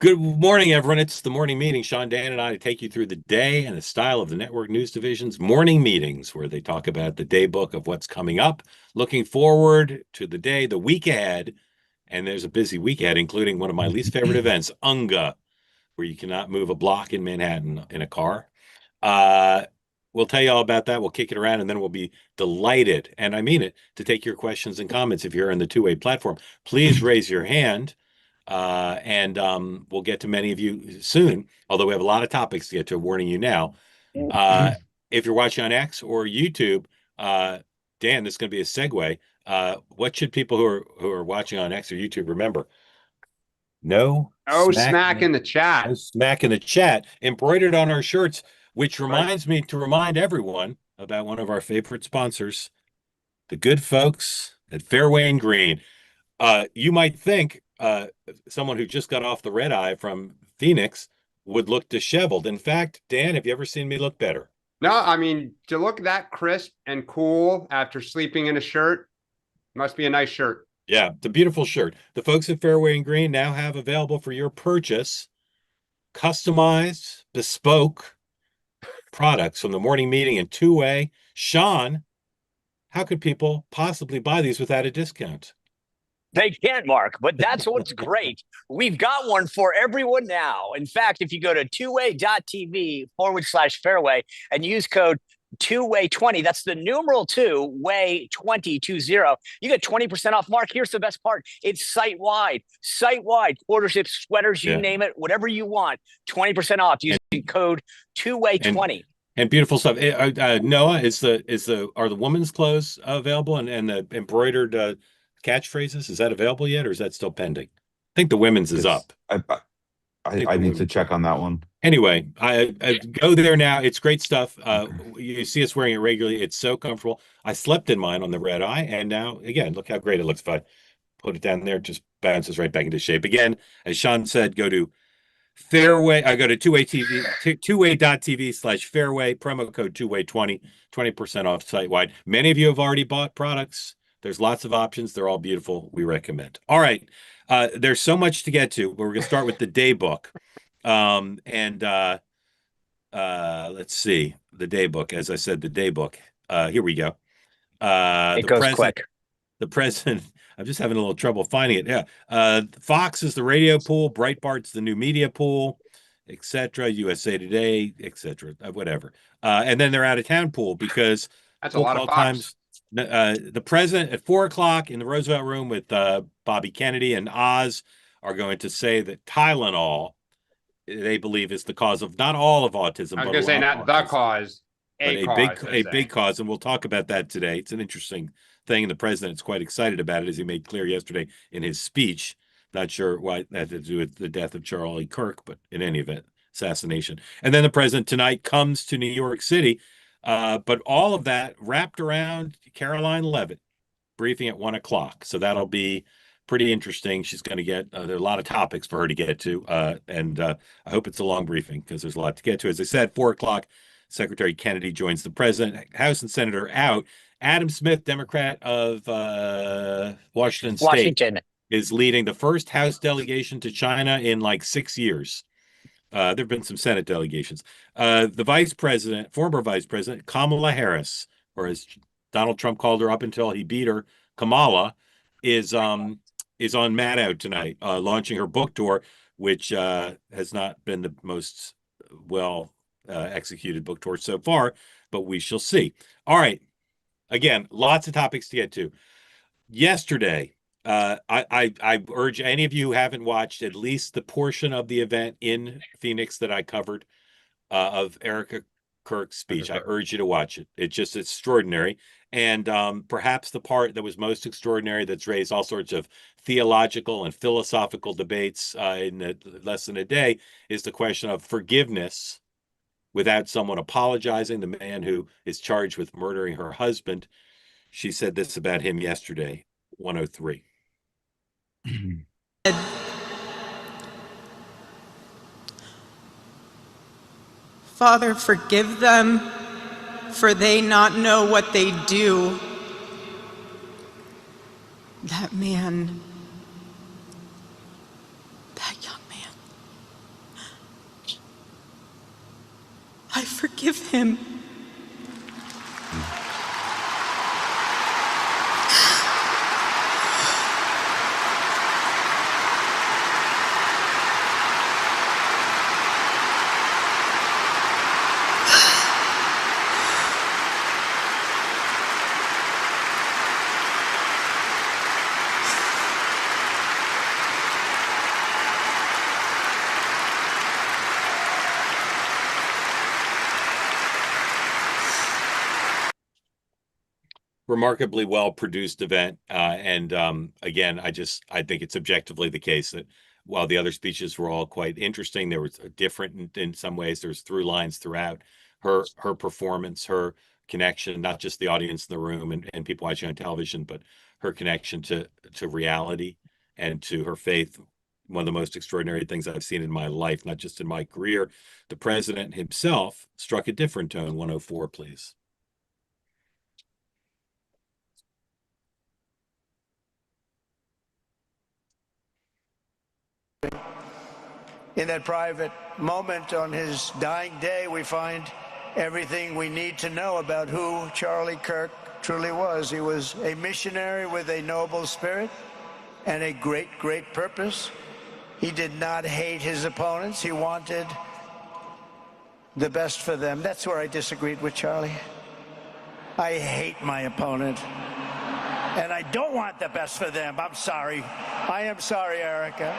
Good morning, everyone. It's the morning meeting. Sean, Dan, and I take you through the day and the style of the network news division's morning meetings, where they talk about the day book of what's coming up, looking forward to the day, the week ahead. And there's a busy week ahead, including one of my least favorite events, UNGA, where you cannot move a block in Manhattan in a car. Uh, we'll tell you all about that. We'll kick it around, and then we'll be delighted, and I mean it, to take your questions and comments if you're on the two-way platform. Please raise your hand. And we'll get to many of you soon, although we have a lot of topics to get to, warning you now. Uh, if you're watching on X or YouTube, uh, Dan, this is going to be a segue. What should people who are watching on X or YouTube remember? No Oh, smack, smack in the no chat. smack in the chat, embroidered on our shirts, which reminds me to remind everyone about one of our favorite sponsors, the good folks at Fairway and Green. You might think someone who just got off the red eye from Phoenix would look disheveled. In fact, Dan, have you ever seen me look better? No, I mean, to look that crisp and cool after sleeping in a shirt must be a nice shirt. Yeah, it's a beautiful shirt. The folks at Fairway and Green now have available for your purchase customized, bespoke products from the morning meeting in two-way. Sean, how could people possibly buy these without a discount? They can't, Mark, but that's what's great. We've got one for everyone now. In fact, if you go to twoway.tv/fairway and use code two-way20, that's the numeral two, way 2020, you get 20% off. Mark, here's the best part. It's site-wide, quarter zip sweaters, you name it, whatever you want, 20% off using code two-way20. And beautiful stuff. Noah, are the women's clothes available and the embroidered catchphrases? Is that available yet, or is that still pending? I think the women's is up. I need to check on that one. Anyway, I go there now. It's great stuff. You see us wearing it regularly. It's so comfortable. I slept in mine on the red eye, and now again, look how great it looks. If I put it down there, it just bounces right back into shape. Again, as Sean said, go to Fairway. I go to twoway.tv/fairway, promo code two-way20, 20% off site wide. Many of you have already bought products. There's lots of options. They're all beautiful. We recommend. All right. There's so much to get to, but we're going to start with the day book. Let's see. The day book. As I said, the day book. Here we go. It goes quick. The president, I'm just having a little trouble finding it. Yeah. Fox is the radio pool. Breitbart's the new media pool, etc. USA Today, etc. Whatever. And then they're out of town pool because that's a lot of Fox. Times. The president at 4 o'clock in the Roosevelt Room with Bobby Kennedy and Oz are going to say that Tylenol, they believe, is the cause of not all of autism. I was going to say not the cause, a big cause, and we'll talk about that today. It's an interesting thing, and the president's quite excited about it, as he made clear yesterday in his speech. Not sure why that had to do with the death of Charlie Kirk, but in any event, assassination. And then the president tonight comes to New York City. But all of that wrapped around Caroline Leavitt briefing at 1 o'clock. So that'll be pretty interesting. She's going to get, there are a lot of topics for her to get to. And I hope it's a long briefing because there's a lot to get to. As I said, 4 o'clock, Secretary Kennedy joins the president. House and Senator out. Adam Smith, Democrat of Washington State, is leading the first House delegation to China in like 6 years. There have been some Senate delegations. The vice president, former vice president, Kamala Harris, or as Donald Trump called her up until he beat her, Kamala, is on Mad Out tonight, launching her book tour, which has not been the most well executed book tour so far, but we shall see. All right. Again, lots of topics to get to. Yesterday, I urge any of you who haven't watched at least the portion of the event in Phoenix that I covered of Erika Kirk's speech. I urge you to watch it. It's just extraordinary. And perhaps the part that was most extraordinary, that's raised all sorts of theological and philosophical debates in less than a day, is the question of forgiveness without someone apologizing. The man who is charged with murdering her husband, she said this about him yesterday, 103. Father, forgive them, for they not know what they do. That man, that young man, him. Remarkably well produced event. And again, I think it's objectively the case that while the other speeches were all quite interesting, there was different in some ways. There's through lines throughout her performance, her connection, not just the audience in the room and people watching on television, but her connection to reality and to her faith. One of the most extraordinary things I've seen in my life, not just in my career. The president himself struck a different tone. 104, please. In that private moment on his dying day, we find everything we need to know about who Charlie Kirk truly was. He was a missionary with a noble spirit and a great, great purpose. He did not hate his opponents. He wanted the best for them. That's where I disagreed with Charlie. I hate my opponent, and I don't want the best for them. I'm sorry. I am sorry, Erika.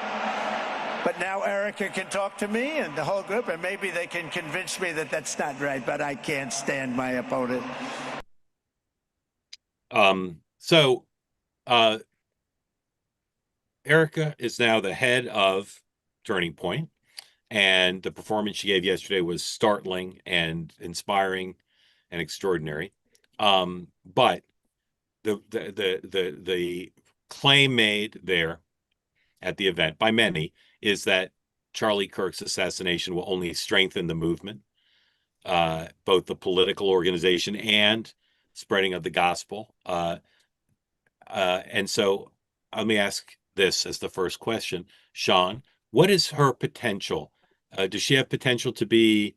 But now Erika can talk to me and the whole group, and maybe they can convince me that that's not right, but I can't stand my opponent. Erika is now the head of Turning Point, and the performance she gave yesterday was startling and inspiring and extraordinary. But the claim made there at the event by many is that Charlie Kirk's assassination will only strengthen the movement, both the political organization and spreading of the gospel. And so let me ask this as the first question. Sean, what is her potential? Does she have potential to be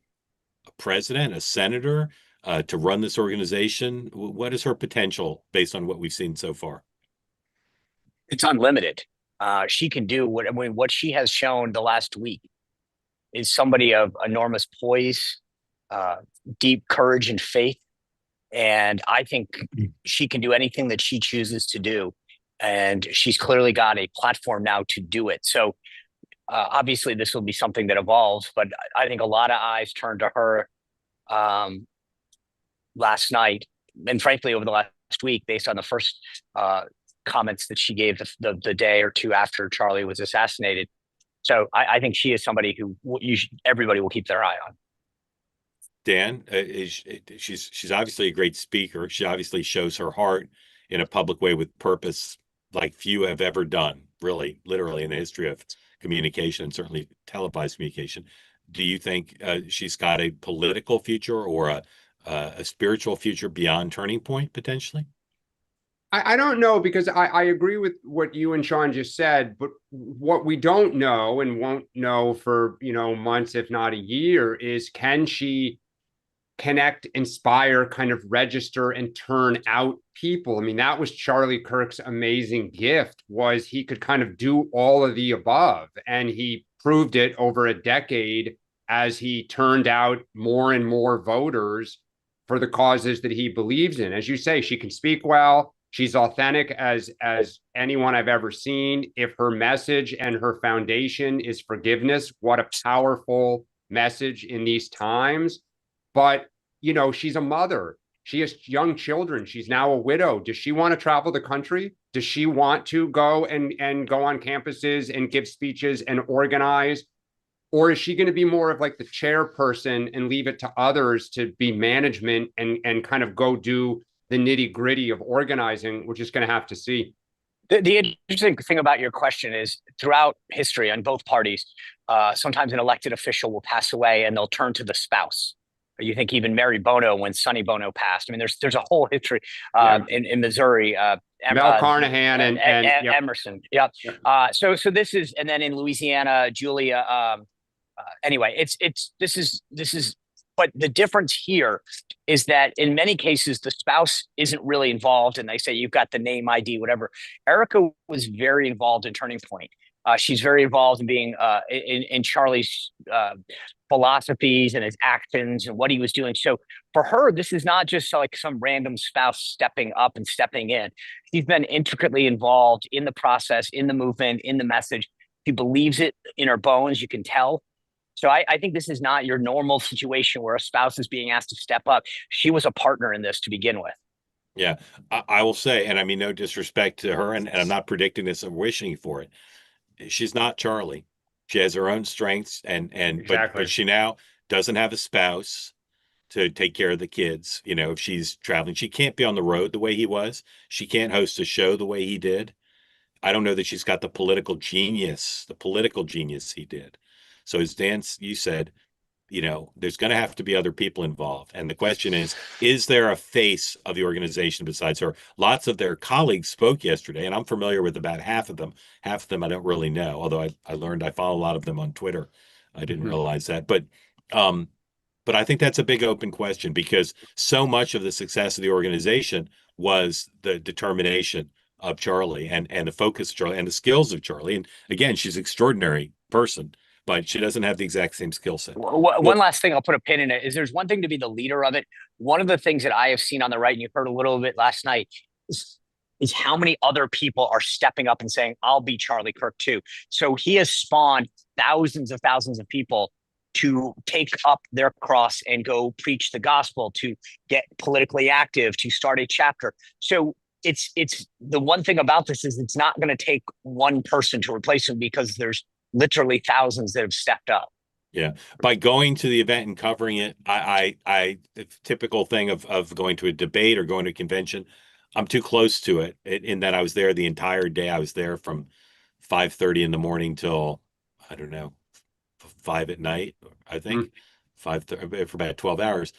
a president, a senator, to run this organization? What is her potential based on what we've seen so far? It's unlimited. She can do what she has shown the last week is somebody of enormous poise, deep courage and faith. And I think she can do anything that she chooses to do. And she's clearly got a platform now to do it. So obviously this will be something that evolves, but I think a lot of eyes turned to her last night, and frankly, over the last week, based on the first comments that she gave the day or two after Charlie was assassinated. So I think she is somebody who everybody will keep their eye on. Dan, she's obviously a great speaker. She obviously shows her heart in a public way with purpose like few have ever done, really, literally in the history of communication and certainly televised communication. Do you think she's got a political future or a spiritual future beyond Turning Point, potentially? I don't know, because I agree with what you and Sean just said, but what we don't know and won't know for, months, if not a year, is can she connect, inspire, kind of register and turn out people? I mean, that was Charlie Kirk's amazing gift, was he could kind of do all of the above. And he proved it over a decade as he turned out more and more voters for the causes that he believes in. As you say, she can speak well. She's authentic as anyone I've ever seen. If her message and her foundation is forgiveness, what a powerful message in these times. But, she's a mother. She has young children. She's now a widow. Does she want to travel the country? Does she want to go and go on campuses and give speeches and organize? Or is she going to be more of like the chairperson and leave it to others to be management and kind of go do the nitty gritty of organizing? We're just going to have to see. The interesting thing about your question is throughout history on both parties, sometimes an elected official will pass away and they'll turn to the spouse. You think even Mary Bono, when Sonny Bono passed. I mean, there's a whole history in Missouri. Mel Carnahan and yep. Emerson. Yep. So this is, and then in Louisiana, Julia. Anyway, this is But the difference here is that in many cases, the spouse isn't really involved, and they say you've got the name ID, whatever. Erika was very involved in Turning Point. She's very involved in being in Charlie's philosophies and his actions and what he was doing. So for her, this is not just like some random spouse stepping up and stepping in. She's been intricately involved in the process, in the movement, in the message. She believes it in her bones. You can tell. So I think this is not your normal situation where a spouse is being asked to step up. She was a partner in this to begin with. Yeah, I will say, and I mean, no disrespect to her, and I'm not predicting this, I'm wishing for it. She's not Charlie. She has her own strengths, and Exactly. but she now doesn't have a spouse to take care of the kids. You know, if she's traveling, she can't be on the road the way he was. She can't host a show the way he did. I don't know that she's got the political genius he did. So as Dan, you said, you know, there's going to have to be other people involved. And the question is there a face of the organization besides her? Lots of their colleagues spoke yesterday, and I'm familiar with about half of them. Half of them I don't really know, although I learned I follow a lot of them on Twitter. I didn't realize that. But I think that's a big open question, because so much of the success of the organization was the determination of Charlie and the focus of Charlie and the skills of Charlie. And again, she's an extraordinary person, but she doesn't have the exact same skill set. One last thing I'll put a pin in it is there's one thing to be the leader of it. One of the things that I have seen on the right, and you heard a little bit last night, is how many other people are stepping up and saying, I'll be Charlie Kirk too. So he has spawned thousands of people to take up their cross and go preach the gospel, to get politically active, to start a chapter. So it's the one thing about this is it's not going to take one person to replace him, because there's literally thousands that have stepped up. Yeah. By going to the event and covering it, the typical thing of going to a debate or going to a convention, I'm too close to it in that I was there the entire day. I was there from 5:30 in the morning till, I don't know, 5 at night, I think, 5:30 for about 12 hours.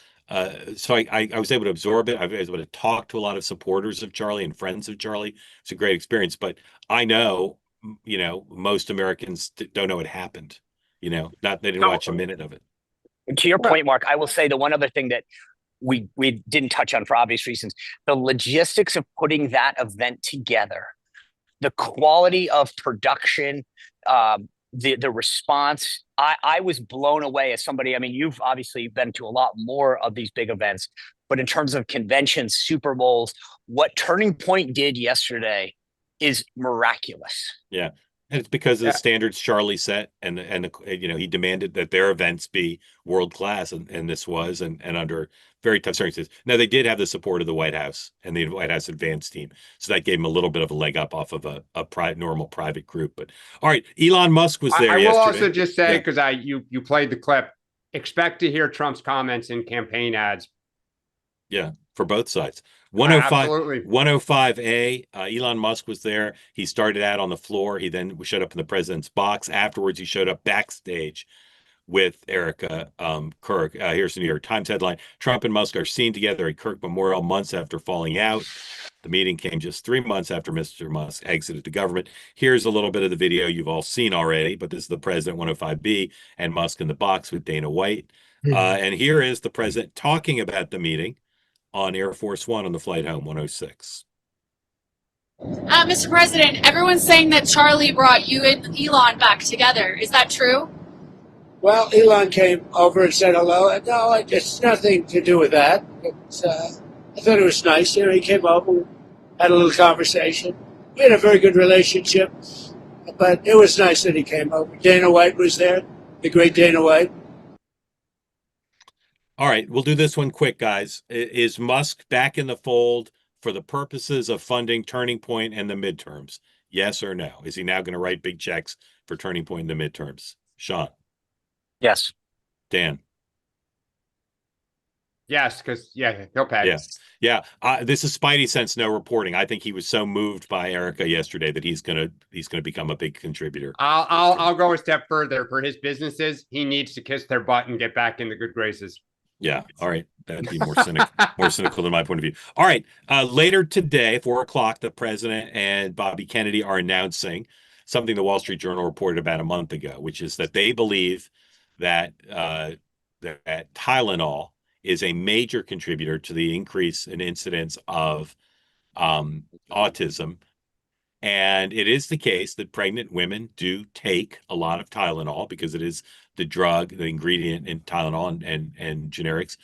So I was able to absorb it. I was able to talk to a lot of supporters of Charlie and friends of Charlie. It's a great experience, but I know, you know, most Americans don't know it happened. You know, they didn't watch a minute of it. To your point, Mark, I will say the one other thing that we didn't touch on for obvious reasons, the logistics of putting that event together, the quality of production, the response. I was blown away as somebody. I mean, you've obviously been to a lot more of these big events, but in terms of conventions, Super Bowls, what Turning Point did yesterday is miraculous. Yeah. And it's because of the standards Charlie set, and you know, he demanded that their events be world class, and this was, and under very tough circumstances. Now, they did have the support of the White House and the White House advance team, so that gave him a little bit of a leg up off of a normal private group. But all right, Elon Musk was there. I will yesterday. also just say, because you played the clip, expect to hear Trump's comments in campaign ads. Yeah, for both sides. 105, absolutely. 105A, Elon Musk was there. He started out on the floor. He then showed up in the president's box. Afterwards, he showed up backstage with Erika Kirk. Here's the New York Times headline. Trump and Musk are seen together at Kirk Memorial months after falling out. The meeting came just 3 months after Mr. Musk exited the government. Here's a little bit of the video you've all seen already, but this is the president, 105B, and Musk in the box with Dana White. And here is the president talking about the meeting on Air Force One on the flight home, 106. Mr. President, everyone's saying that Charlie brought you and Elon back together. Is that true? Well, Elon came over and said hello. No, it's nothing to do with that. I thought it was nice. You know, he came over, we had a little conversation. We had a very good relationship, but it was nice that he came over. Dana White was there, the great Dana White. All right, we'll do this one quick, guys. Is Musk back in the fold for the purposes of funding Turning Point and the midterms? Yes or no? Is he now going to write big checks for Turning Point in the midterms? Sean? Yes. Dan? Yes, because he'll pay. Yeah. This is Spidey Sense no reporting. I think he was so moved by Erika yesterday that he's gonna become a big contributor. I'll go a step further. For his businesses, he needs to kiss their butt and get back in the good graces. Yeah. All right. That'd be more cynical than my point of view. All right. Later today, 4:00, the president and Bobby Kennedy are announcing something the Wall Street Journal reported about a month ago, which is that they believe that that Tylenol is a major contributor to the increase in incidence of autism. And it is the case that pregnant women do take a lot of Tylenol because it is the drug, the ingredient in Tylenol and generics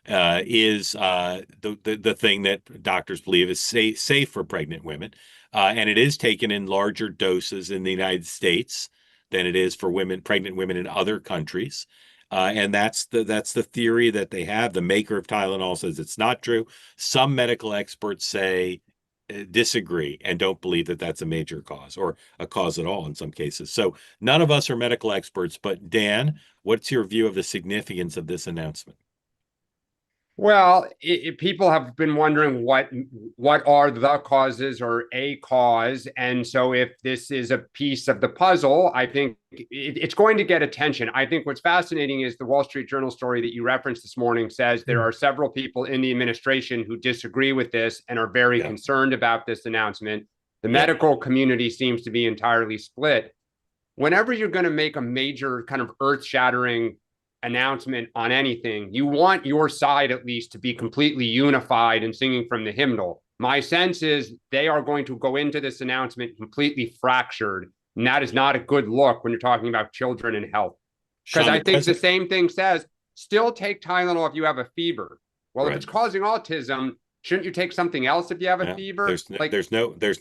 is the thing that doctors believe is safe for pregnant women. And it is taken in larger doses in the United States than it is for pregnant women in other countries. And that's the theory that they have. The maker of Tylenol says it's not true. Some medical experts say disagree and don't believe that that's a major cause or a cause at all in some cases. So none of us are medical experts, but Dan, what's your view of the significance of this announcement? Well, people have been wondering what are the causes or a cause. And so if this is a piece of the puzzle, I think it's going to get attention. I think what's fascinating is the Wall Street Journal story that you referenced this morning says there are several people in the administration who disagree with this and are very concerned about this announcement. The medical community seems to be entirely split. Whenever you're going to make a major kind of earth-shattering announcement on anything, you want your side at least to be completely unified and singing from the hymnal. My sense is they are going to go into this announcement completely fractured, and that is not a good look when you're talking about children and health. Because I think the same thing says, still take Tylenol if you have a fever. Well, if it's causing autism, shouldn't you take something else if you have a fever? There's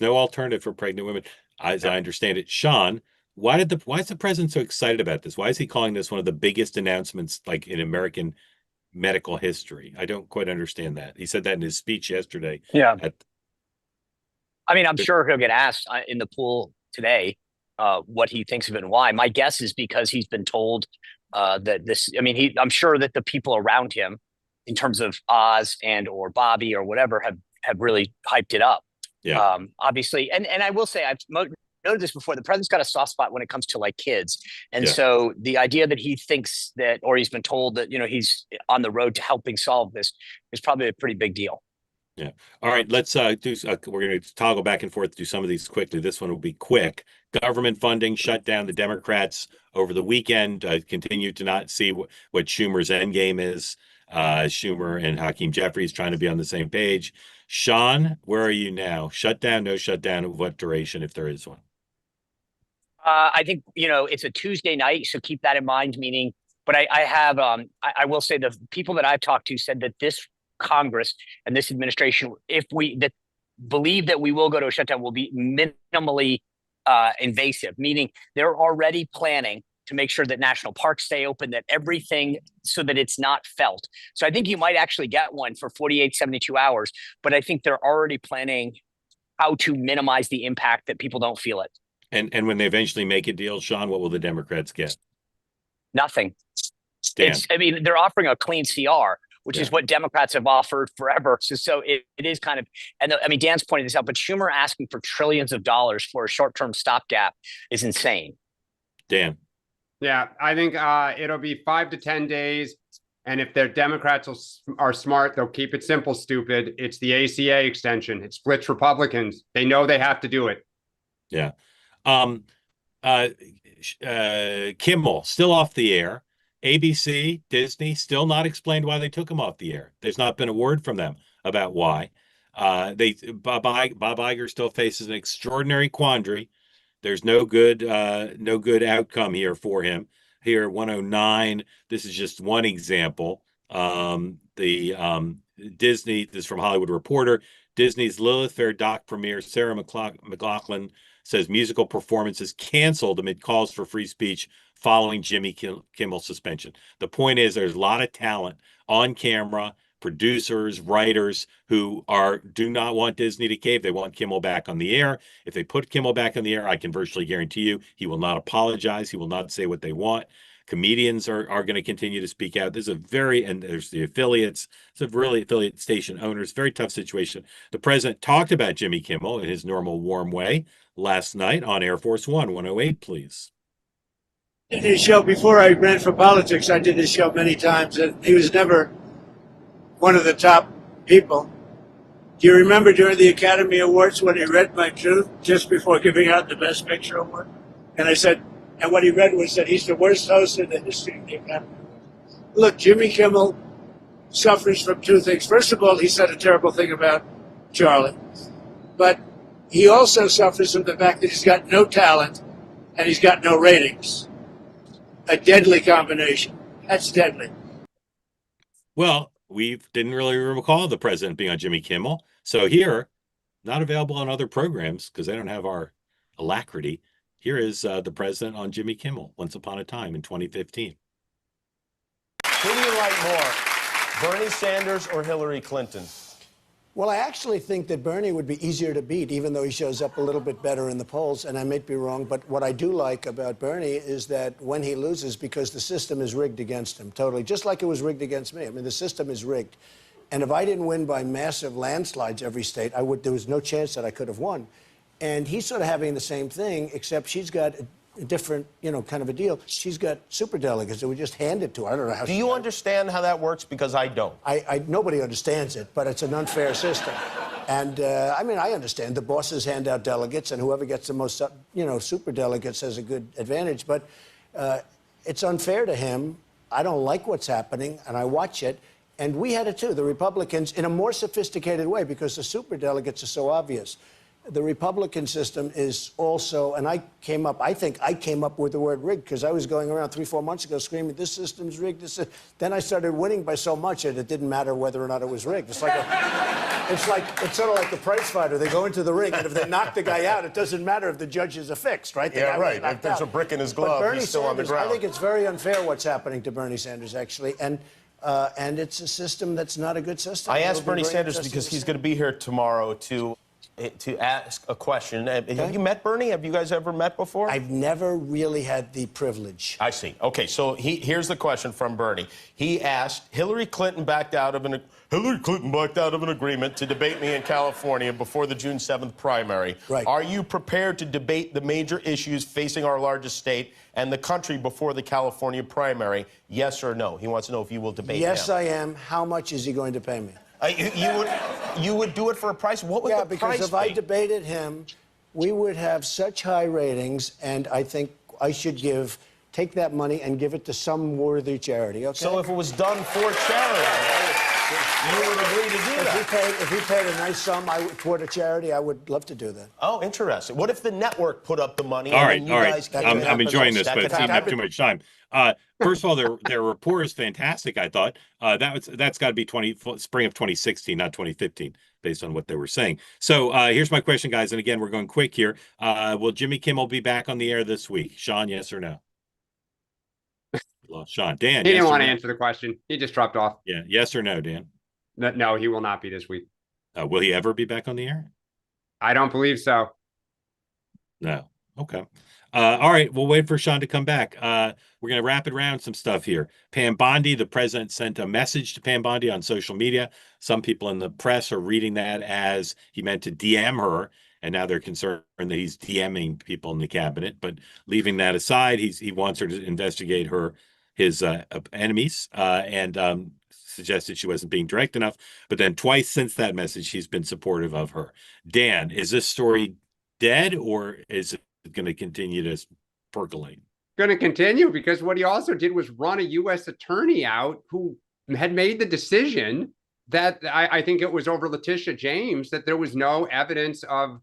no alternative for pregnant women, as I understand it. Sean, why is the president so excited about this? Why is he calling this one of the biggest announcements like in American medical history? I don't quite understand that. He said that in his speech yesterday. Yeah. I mean, I'm sure he'll get asked in the pool today what he thinks of it and why. My guess is because he's been told that this, I mean, I'm sure that the people around him in terms of Oz and or Bobby or whatever have really hyped it up. Yeah. Obviously. And I will say, I've noted this before, the president's got a soft spot when it comes to like kids. And so the idea that he thinks that, or he's been told that, he's on the road to helping solve this is probably a pretty big deal. Yeah. All right. Let's we're going to toggle back and forth, do some of these quickly. This one will be quick. Government funding shut down. The Democrats over the weekend continue to not see what Schumer's endgame is. Schumer and Hakeem Jeffries trying to be on the same page. Sean, where are you now? Shut down, no shutdown, of what duration, if there is one? I think, it's a Tuesday night, so keep that in mind, but I will say the people that I've talked to said that this Congress and this administration, if that believe that we will go to a shutdown, will be minimally invasive, meaning they're already planning to make sure that national parks stay open, that everything so that it's not felt. So I think you might actually get one for 48, 72 hours, but I think they're already planning how to minimize the impact that people don't feel it. And when they eventually make a deal, Sean, what will the Democrats get? Nothing. They're offering a clean CR, which is what Democrats have offered forever. So it is kind of, and Dan's pointed this out, but Schumer asking for trillions of dollars for a short-term stopgap is insane. Dan. Yeah, I think it'll be 5 to 10 days. And if their Democrats are smart, they'll keep it simple, stupid. It's the ACA extension. It splits Republicans. They know they have to do it. Yeah. Kimmel still off the air. ABC, Disney still not explained why they took him off the air. There's not been a word from them about why. Bob Iger still faces an extraordinary quandary. There's no good outcome here for him. Here, 109. This is just one example. Disney, this is from Hollywood Reporter. Disney's Lilith Fair doc premiere, Sarah McLachlan says musical performances canceled amid calls for free speech following Jimmy Kimmel's suspension. The point is there's a lot of talent on camera, producers, writers who do not want Disney to cave. They want Kimmel back on the air. If they put Kimmel back on the air, I can virtually guarantee you he will not apologize. He will not say what they want. Comedians are going to continue to speak out. There's there's the affiliates. It's a really affiliate station owners. Very tough situation. The president talked about Jimmy Kimmel in his normal warm way last night on Air Force One. 108, please. I did this show before I ran for politics. I did this show many times, and he was never one of the top people. Do you remember during the Academy Awards when he read my truth just before giving out the Best Picture Award? And I said, and what he read was that he's the worst host in the history of the Academy Awards. Look, Jimmy Kimmel suffers from two things. First of all, he said a terrible thing about Charlie, but he also suffers from the fact that he's got no talent and he's got no ratings. A deadly combination. That's deadly. Well, we didn't really recall the president being on Jimmy Kimmel. So here, not available on other programs because they don't have our alacrity. Here is the president on Jimmy Kimmel, Once Upon a Time in 2015. Who do you like more, Bernie Sanders or Hillary Clinton? Well, I actually think that Bernie would be easier to beat, even though he shows up a little bit better in the polls, and I might be wrong, but what I do like about Bernie is that when he loses, because the system is rigged against him, totally, just like it was rigged against me. I mean, the system is rigged. And if I didn't win by massive landslides every state, there was no chance that I could have won. And he's sort of having the same thing, except she's got a different, kind of a deal. She's got superdelegates that were just handed to her. I don't know how. Do you understand how that works? Because I don't. Nobody understands it, but it's an unfair system. And I mean, I understand the bosses hand out delegates, and whoever gets the most, superdelegates has a good advantage. But it's unfair to him. I don't like what's happening, and I watch it. And we had it too, the Republicans, in a more sophisticated way, because the superdelegates are so obvious. The Republican system is also, and I think I came up with the word rigged because I was going around 3-4 months ago screaming, this system's rigged. Then I started winning by so much that it didn't matter whether or not it was rigged. It's sort of like the prize fighter. They go into the ring, and if they knock the guy out, it doesn't matter if the judges are fixed, right? Yeah, right. If there's a brick in his glove, he's still on the ground. I think it's very unfair what's happening to Bernie Sanders, actually, and it's a system that's not a good system. I asked Bernie Sanders because he's going to be here tomorrow to ask a question. Have you met Bernie? Have you guys ever met before? I've never really had the privilege. I see. Okay, so here's the question from Bernie. He asked, Hillary Clinton backed out of an agreement to debate me in California before the June 7th primary. Right. Are you prepared to debate the major issues facing our largest state and the country before the California primary? Yes or no? He wants to know if you will debate him. Yes, I am. How much is he going to pay me? You would do it for a price? What would the price be? Yeah, because if I debated him, we would have such high ratings, and I think I should take that money and give it to some worthy charity, okay? So if it was done for charity, you would agree to do that? If he paid a nice sum toward a charity, I would love to do that. Oh, interesting. What if the network put up the money? All right. I'm enjoying this, but it seemed to have too much time. First of all, their rapport is fantastic. I thought that's got to be spring of 2016, not 2015, based on what they were saying. So here's my question, guys, and again, we're going quick here. Will Jimmy Kimmel be back on the air this week? Sean, yes or no? Well, Sean, Dan. He didn't want to answer the question. He just dropped off. Yeah, yes or no, Dan? No, he will not be this week. Will he ever be back on the air? I don't believe so. No. Okay. All right. We'll wait for Sean to come back. We're going to wrap it around some stuff here. Pam Bondi, the president sent a message to Pam Bondi on social media. Some people in the press are reading that as he meant to DM her, and now they're concerned that he's DMing people in the cabinet. But leaving that aside, he wants her to investigate his enemies and suggested she wasn't being direct enough. But then twice since that message, he's been supportive of her. Dan, is this story dead, or is it going to continue to percolate? Going to continue, because what he also did was run a U.S. attorney out who had made the decision that I think it was over Letitia James, that there was no evidence of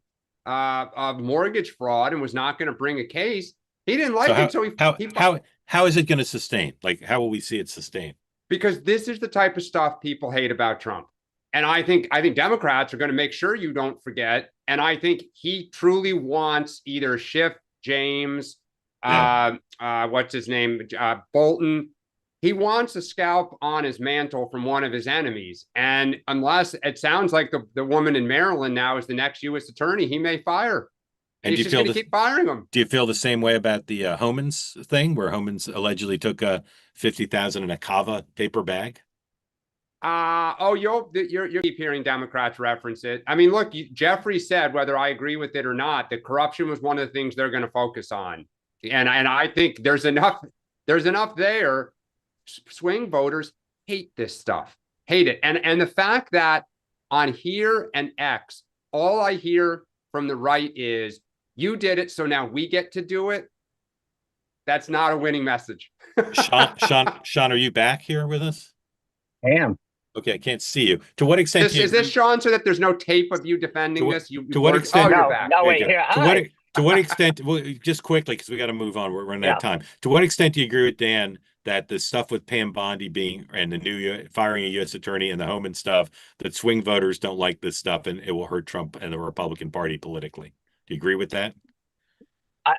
mortgage fraud and was not going to bring a case. He didn't like it, so how is it going to sustain? Like, how will we see it sustain? Because this is the type of stuff people hate about Trump. And I think Democrats are going to make sure you don't forget. And I think he truly wants either Schiff, James, what's his name, Bolton. He wants a scalp on his mantle from one of his enemies. And unless it sounds like the woman in Maryland now is the next U.S. attorney, he may fire. And he's just going to keep firing them. Do you feel the same way about the Homan's thing, where Homan's allegedly took $50,000 in a Kava paper bag? You keep hearing Democrats reference it. I mean, look, Jeffrey said, whether I agree with it or not, that corruption was one of the things they're going to focus on. And I think there's enough there. Swing voters hate this stuff, hate it. And the fact that on here and X, all I hear from the right is, you did it, so now we get to do it. That's not a winning message. Sean, are you back here with us? I am. Okay, I can't see you. To what extent Is this Sean, so that there's no tape of you defending this? To what extent? Oh, you're No, back. no, wait, here. To what extent? Well, just quickly, because we got to move on. We're running out of time. To what extent do you agree with Dan that the stuff with Pam Bondi being and the new firing a U.S. attorney and the Homan stuff, that swing voters don't like this stuff and it will hurt Trump and the Republican Party politically? Do you agree with that?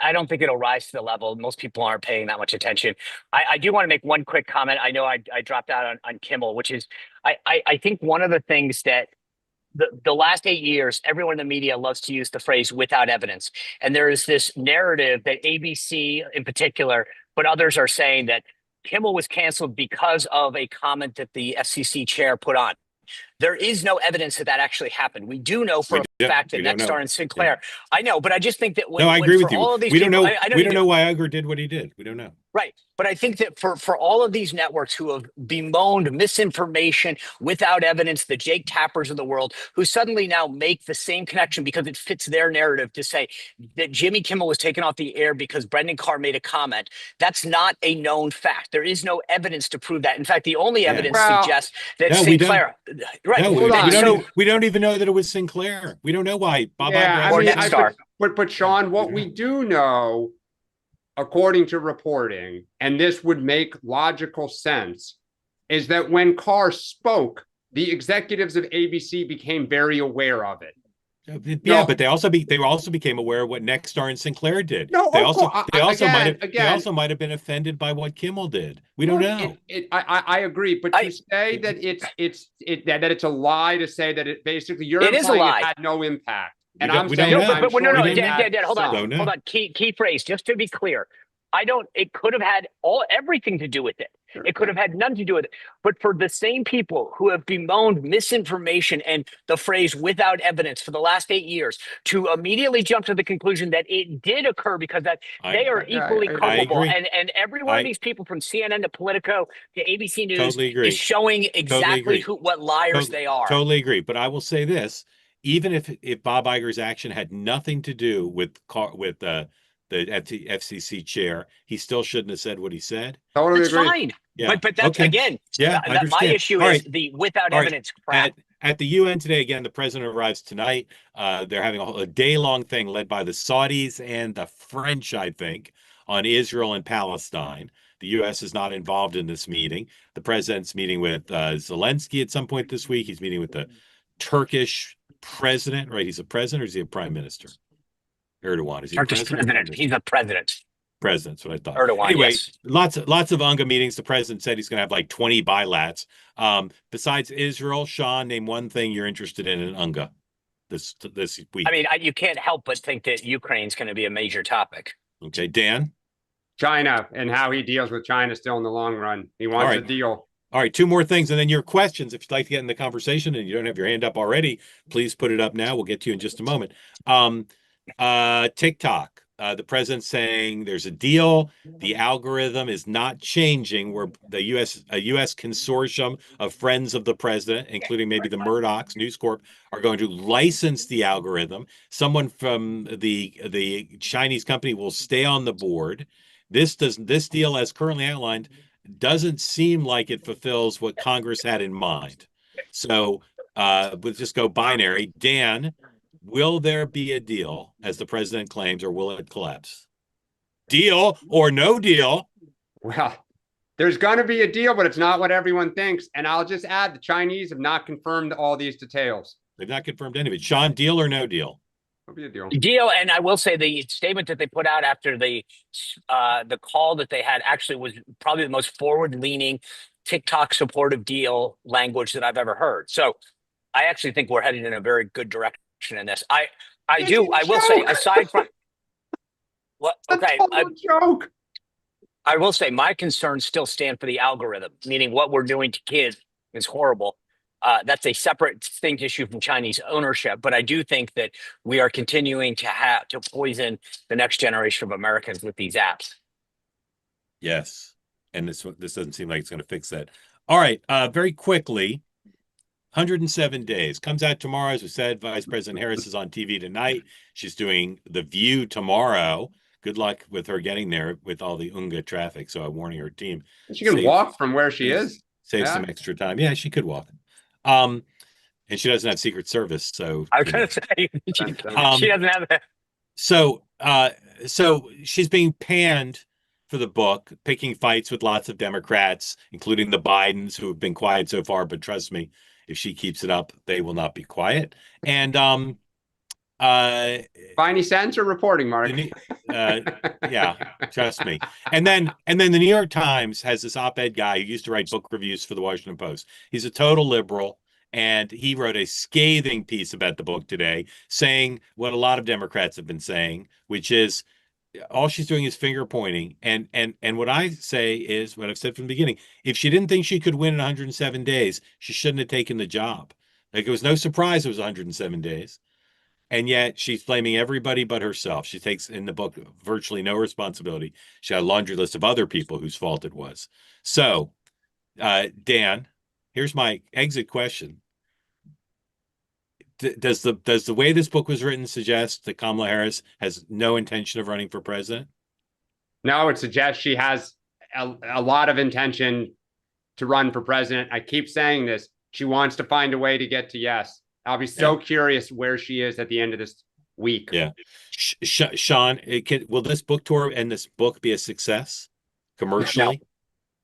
I don't think it'll rise to the level. Most people aren't paying that much attention. I do want to make one quick comment. I know I dropped out on Kimmel, which is I think one of the things that the last 8 years, everyone in the media loves to use the phrase without evidence. And there is this narrative that ABC in particular, but others are saying that Kimmel was canceled because of a comment that the FCC chair put on. There is no evidence that that actually happened. We do know for a fact that Nexstar and Sinclair. Yeah. I know, but I just think that when, I agree with you. All of these we don't people, know. We don't know why Iger did what he did. We don't know. Right. But I think that for all of these networks who have bemoaned misinformation without evidence, the Jake Tappers of the world, who suddenly now make the same connection because it fits their narrative to say that Jimmy Kimmel was taken off the air because Brendan Carr made a comment. That's not a known fact. There is no evidence to prove that. In fact, the only evidence suggests that Sinclair. Right. No, we don't even know that it was Sinclair. We don't know why. Bob or Nexstar. But Sean, what we do know, according to reporting, and this would make logical sense, is that when Carr spoke, the executives of ABC became very aware of it. Yeah, but they also became aware of what Nexstar and Sinclair did. No, they also might have been offended by what Kimmel did. We don't know. I agree, but to say that it's a lie to say that it basically you're it is a lie. It had no impact. And I'm saying, but Dan, hold on. Key phrase, just to be clear. It could have had everything to do with it. Sure. It could have had nothing to do with it. But for the same people who have bemoaned misinformation and the phrase without evidence for the last 8 years, to immediately jump to the conclusion that it did occur because they are equally culpable. And every one of these people from CNN to Politico to ABC News is showing exactly what liars they are. Totally agree. But I will say this, even if Bob Iger's action had nothing to do with the FCC chair, he still shouldn't have said what he said. Totally agree. Fine. Yeah. But that's again. Yeah, my issue is the without evidence crap. At the UN today, again, the president arrives tonight. They're having a day-long thing led by the Saudis and the French, I think, on Israel and Palestine. The U.S. is not involved in this meeting. The president's meeting with Zelensky at some point this week. He's meeting with the Turkish president, right? He's a president, or is he a prime minister? Erdogan. Is he Turkish president? He's a president. President's what I thought. Erdogan. Anyway, yes. lots of UNGA meetings. The president said he's going to have like 20 bilats. Besides Israel, Sean, name one thing you're interested in UNGA this week. I mean, you can't help but think that Ukraine's going to be a major topic. Okay, Dan. China and how he deals with China still in the long run. He wants a deal. All right, two more things, and then your questions. If you'd like to get in the conversation and you don't have your hand up already, please put it up now. We'll get to you in just a moment. TikTok. The president's saying there's a deal. The algorithm is not changing. Where a U.S. consortium of friends of the president, including maybe the Murdochs, News Corp, are going to license the algorithm. Someone from the Chinese company will stay on the board. This deal, as currently outlined, doesn't seem like it fulfills what Congress had in mind. So we'll just go binary. Dan, will there be a deal, as the president claims, or will it collapse? Deal or no deal? Well, there's going to be a deal, but it's not what everyone thinks. And I'll just add, the Chinese have not confirmed all these details. They've not confirmed any of it. Sean, deal or no deal? It'll be a deal. Deal, and I will say the statement that they put out after the call that they had actually was probably the most forward-leaning, TikTok-supportive deal language that I've ever heard. So I actually think we're heading in a very good direction in this. I will say, aside from what, okay, joke. I will say my concerns still stand for the algorithm, meaning what we're doing to kids is horrible. That's a separate distinct issue from Chinese ownership, but I do think that we are continuing to poison the next generation of Americans with these apps. Yes, and this doesn't seem like it's going to fix that. All right, very quickly, 107 days comes out tomorrow. As we said, Vice President Harris is on TV tonight. She's doing The View tomorrow. good luck with her getting there with all the UNGA traffic. So I'm warning her team. She can walk from where she is. Save some extra time. Yeah, she could walk. And she doesn't have Secret Service, so I was going to say she doesn't have that. So she's being panned for the book, picking fights with lots of Democrats, including the Bidens, who have been quiet so far. But trust me, if she keeps it up, they will not be quiet. And by any sense or reporting, Mark? Yeah, trust me. And then the New York Times has this op-ed guy who used to write book reviews for the Washington Post. He's a total liberal. And he wrote a scathing piece about the book today, saying what a lot of Democrats have been saying, which is all she's doing is finger pointing. And what I say is what I've said from the beginning. If she didn't think she could win in 107 days, she shouldn't have taken the job. Like, it was no surprise it was 107 days. And yet she's blaming everybody but herself. She takes in the book virtually no responsibility. She had a laundry list of other people whose fault it was. So, Dan, here's my exit question. Does the way this book was written suggest that Kamala Harris has no intention of running for president? No, it suggests she has a lot of intention to run for president. I keep saying this. She wants to find a way to get to yes. I'll be so curious where she is at the end of this week. Yeah. Sean, will this book tour and this book be a success commercially?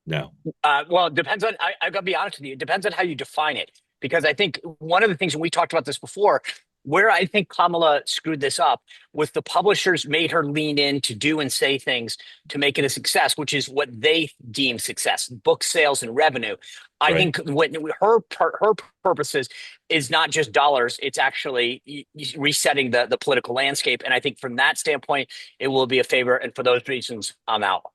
No. Well, it depends on, I've got to be honest with you. It depends on how you define it. Because I think one of the things, and we talked about this before, where I think Kamala screwed this up was the publishers made her lean in to do and say things to make it a success, which is what they deem success, book sales and revenue. I think what her purposes is not just dollars, it's actually resetting the political landscape. And I think from that standpoint, it will be a favor. And for those reasons, I'm out.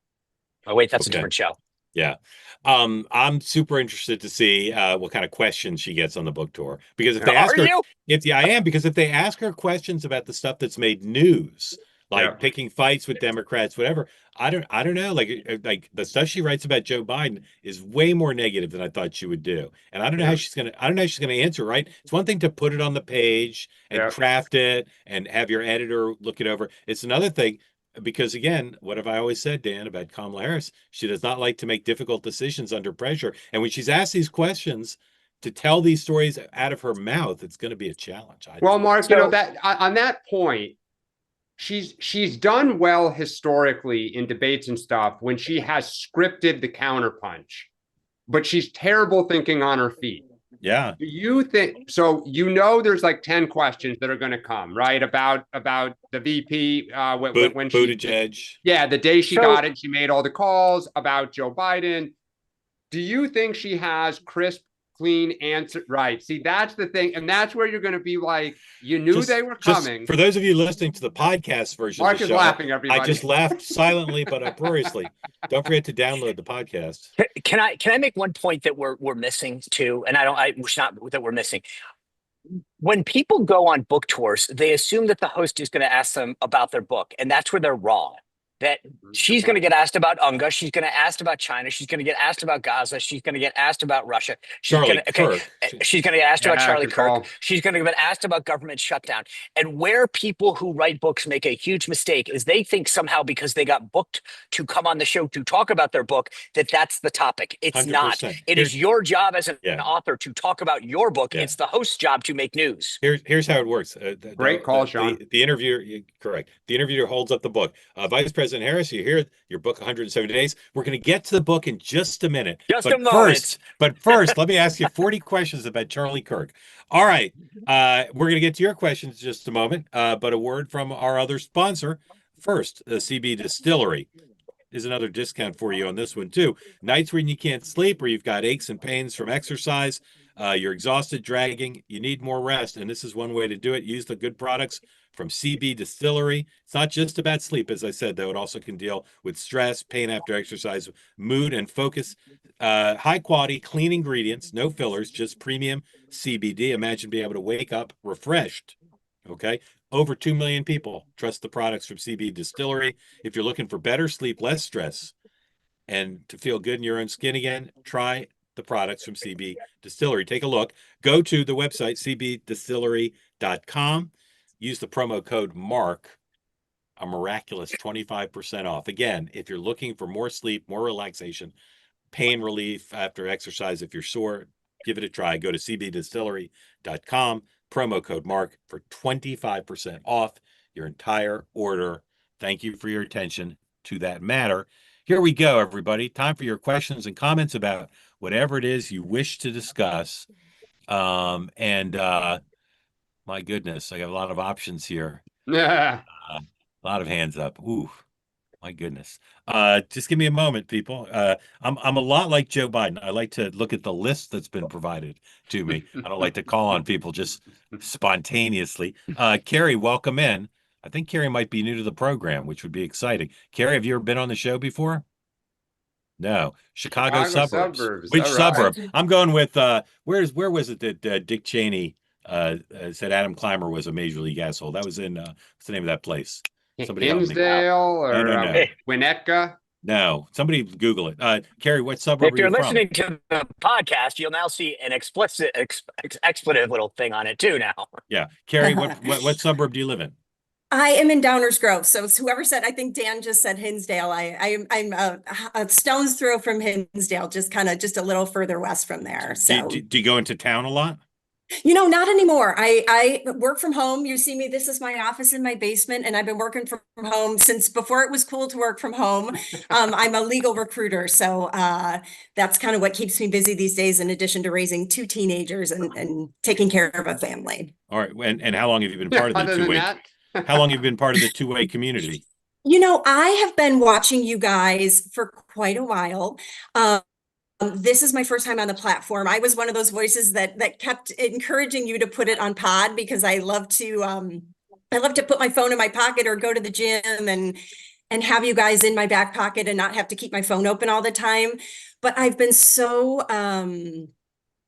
Oh, wait, that's a different show. Yeah. I'm super interested to see what kind of questions she gets on the book tour. Because if they ask her, I am, because if they ask her questions about the stuff that's made news, like picking fights with Democrats, whatever, I don't know. Like the stuff she writes about Joe Biden is way more negative than I thought she would do. And I don't know how she's gonna answer, right? It's one thing to put it on the page and craft it and have your editor look it over. It's another thing. Because again, what have I always said, Dan, about Kamala Harris? She does not like to make difficult decisions under pressure. And when she's asked these questions, to tell these stories out of her mouth, it's going to be a challenge. Well, Mark, you know, that on that point, she's done well historically in debates and stuff when she has scripted the counterpunch, but she's terrible thinking on her feet. Yeah. Do you think so? You know, there's like 10 questions that are going to come, right? About the VP when she Buttigieg. Yeah, the day she got it, she made all the calls about Joe Biden. Do you think she has crisp, clean answer? Right. See, that's the thing, and that's where you're going to be like, you knew they were coming. For those of you listening to the podcast version, Mark is laughing. Everybody, I just laughed silently but uproariously. Don't forget to download the podcast. Can I make one point that we're missing too? And it's not that we're missing. When people go on book tours, they assume that the host is going to ask them about their book, and that's where they're wrong. That she's going to get asked about UNGA, she's going to asked about China, she's going to get asked about Gaza, she's going to get asked about Russia, she's going to get asked about Charlie Kirk, she's going to get asked about government shutdown. And where people who write books make a huge mistake is they think somehow because they got booked to come on the show to talk about their book, that's the topic. It's 100%. Not. It is your job as an author to talk about your book. It's the host's job to make news. Here's how it works. Great call, Sean. The interviewer, correct. The interviewer holds up the book. Vice President Harris, you hear your book 170 days. We're going to get to the book in just a minute. But first, let me ask you 40 questions about Charlie Kirk. All right. We're going to get to your questions in just a moment, but a word from our other sponsor. First, the CB Distillery is another discount for you on this one too. Nights when you can't sleep or you've got aches and pains from exercise, you're exhausted, dragging, you need more rest, and this is one way to do it. Use the good products from CB Distillery. It's not just about sleep, as I said, though. It also can deal with stress, pain after exercise, mood, and focus. High quality, clean ingredients, no fillers, just premium CBD. Imagine being able to wake up refreshed. Okay. Over 2 million people trust the products from CB Distillery. If you're looking for better sleep, less stress, and to feel good in your own skin again, try the products from CB Distillery. Take a look. Go to the website, cbdistillery.com. Use the promo code MARK a miraculous 25% off. Again, if you're looking for more sleep, more relaxation, pain relief after exercise, if you're sore, give it a try. Go to cbdistillery.com, promo code Mark for 25% off your entire order. Thank you for your attention to that matter. Here we go, everybody. Time for your questions and comments about whatever it is you wish to discuss. My goodness, I got a lot of options here. Yeah. A lot of hands up. Ooh, my goodness. Just give me a moment, people. I'm a lot like Joe Biden. I like to look at the list that's been provided to me. I don't like to call on people just spontaneously. Carrie, welcome in. I think Carrie might be new to the program, which would be exciting. Carrie, have you ever been on the show before? No. Chicago suburbs. Which All right. suburb? I'm going with where was it that Dick Cheney said Adam Clymer was a major league asshole? That was in what's the name of that place? Somebody help me. Hinsdale or No. Winnetka? No, somebody Google it. Carrie, what suburb If you're are you from? listening to the podcast, you'll now see an expletive little thing on it too now. Yeah. Carrie, what suburb do you live in? I am in Downers Grove. So whoever said, I think Dan just said Hinsdale. I'm a stone's throw from Hinsdale, just a little further west from there. So Do you go into town a lot? Not anymore. I work from home. You see me, this is my office in my basement, and I've been working from home since before it was cool to work from home. I'm a legal recruiter. So that's kind of what keeps me busy these days, in addition to raising 2 teenagers and taking care of a family. All right. And how long have you been part of the two-way? How long have you been part of the two-way community? I have been watching you guys for quite a while. This is my first time on the platform. I was one of those voices that kept encouraging you to put it on pod, because I love to put my phone in my pocket or go to the gym and have you guys in my back pocket and not have to keep my phone open all the time. But I've been so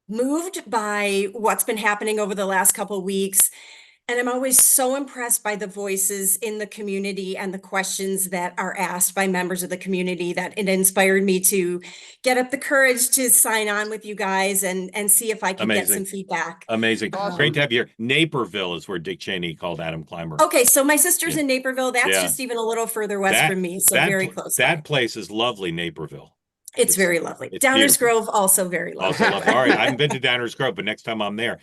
moved by what's been happening over the last couple of weeks. And I'm always so impressed by the voices in the community and the questions that are asked by members of the community, that it inspired me to get up the courage to sign on with you guys and see if I can get some feedback. Amazing. Great to have you here. Naperville is where Dick Cheney called Adam Clymer. Okay, so my sister's in Naperville. That's just even a little further west from me, so very close. That place is lovely, Naperville. It's very lovely. Downers Grove, also very lovely. Also lovely. All right. I haven't been to Downers Grove, but next time I'm there.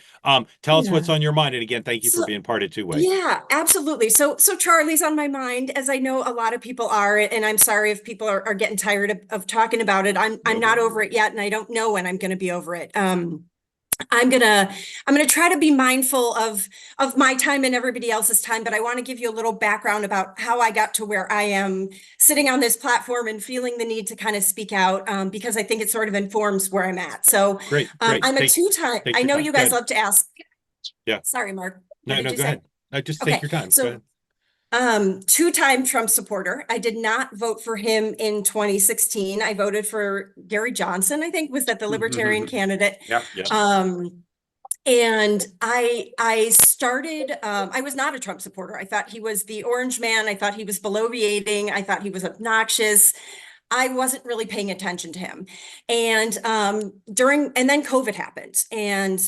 Tell us what's on your mind. And again, thank you for being part of Two Way. Yeah, absolutely. So Charlie's on my mind, as I know a lot of people are, and I'm sorry if people are getting tired of talking about it. I'm not over it yet, and I don't know when I'm going to be over it. I'm gonna try to be mindful of my time and everybody else's time, but I want to give you a little background about how I got to where I am sitting on this platform and feeling the need to kind of speak out, because I think it sort of informs where I'm at. So great. I'm a two-time. I know you guys love to ask. Yeah. Sorry, Mark. No, go ahead. Just take your time. So, two-time Trump supporter. I did not vote for him in 2016. I voted for Gary Johnson, I think was that the Libertarian candidate. Yep. And I started, I was not a Trump supporter. I thought he was the orange man. I thought he was bloviating. I thought he was obnoxious. I wasn't really paying attention to him. And then COVID happened. And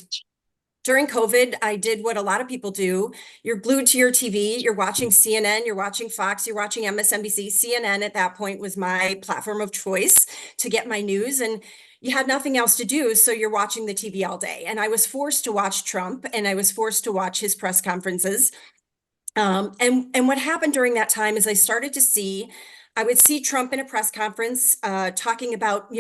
during COVID, I did what a lot of people do. You're glued to your TV, you're watching CNN, you're watching Fox, you're watching MSNBC. CNN at that point was my platform of choice to get my news, and you had nothing else to do, so you're watching the TV all day. And I was forced to watch Trump, and I was forced to watch his press conferences. And what happened during that time is I would see Trump in a press conference talking about,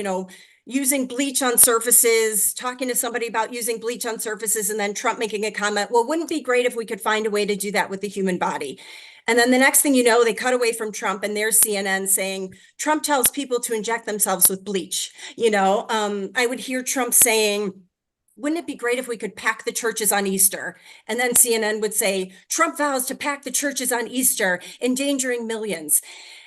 using bleach on surfaces, talking to somebody about using bleach on surfaces, and then Trump making a comment, well, wouldn't it be great if we could find a way to do that with the human body? And then the next thing you know, they cut away from Trump and there's CNN saying, Trump tells people to inject themselves with bleach. I would hear Trump saying, wouldn't it be great if we could pack the churches on Easter? And then CNN would say, Trump vows to pack the churches on Easter, endangering millions.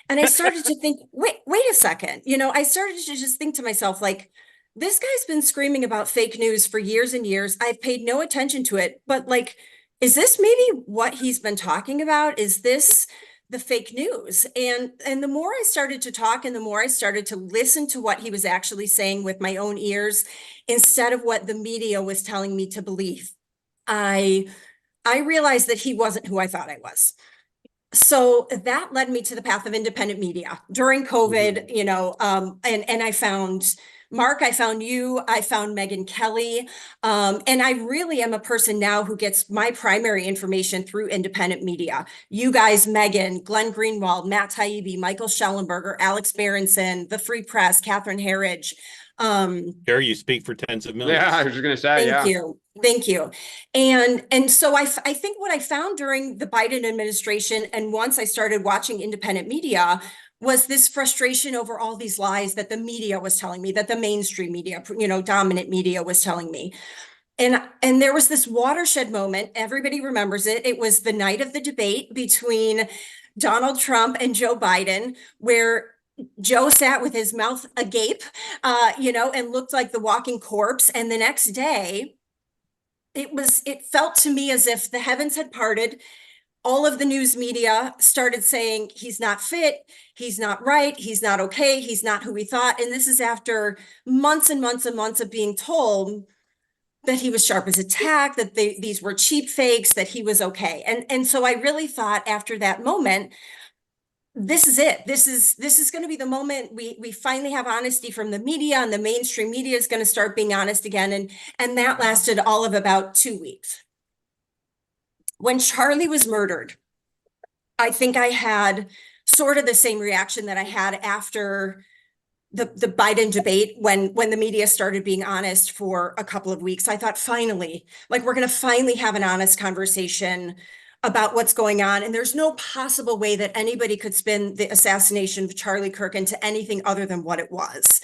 And I started to think, wait a second. I started to just think to myself, like, this guy's been screaming about fake news for years and years. I've paid no attention to it, but like, is this maybe what he's been talking about? Is this the fake news? And the more I started to talk and the more I started to listen to what he was actually saying with my own ears, instead of what the media was telling me to believe, I realized that he wasn't who I thought I was. So that led me to the path of independent media during COVID, you know, and I found Mark, I found you, I found Megyn Kelly. And I really am a person now who gets my primary information through independent media. You guys, Megyn, Glenn Greenwald, Matt Taibbi, Michael Schellenberger, Alex Berenson, The Free Press, Catherine Herridge. Gary, you speak for tens of millions. Yeah, I was just gonna say, Thank you. Thank you. And so I think what I found during the Biden administration, and once I started watching independent media, was this frustration over all these lies that the media was telling me, that the mainstream media, you know, dominant media was telling me. And there was this watershed moment. Everybody remembers it. It was the night of the debate between Donald Trump and Joe Biden, where Joe sat with his mouth agape, you know, and looked like the walking corpse. And the next day, it felt to me as if the heavens had parted. All of the news media started saying he's not fit, he's not right, he's not okay, he's not who we thought. And this is after months and months and months of being told that he was sharp as a tack, that these were cheap fakes, that he was okay. And so I really thought after that moment, this is it. This is going to be the moment we finally have honesty from the media, and the mainstream media is going to start being honest again. And that lasted all of about 2 weeks. When Charlie was murdered, I think I had sort of the same reaction that I had after the Biden debate, when the media started being honest for a couple of weeks. I thought, finally, like, we're going to finally have an honest conversation about what's going on. And there's no possible way that anybody could spin the assassination of Charlie Kirk into anything other than what it was.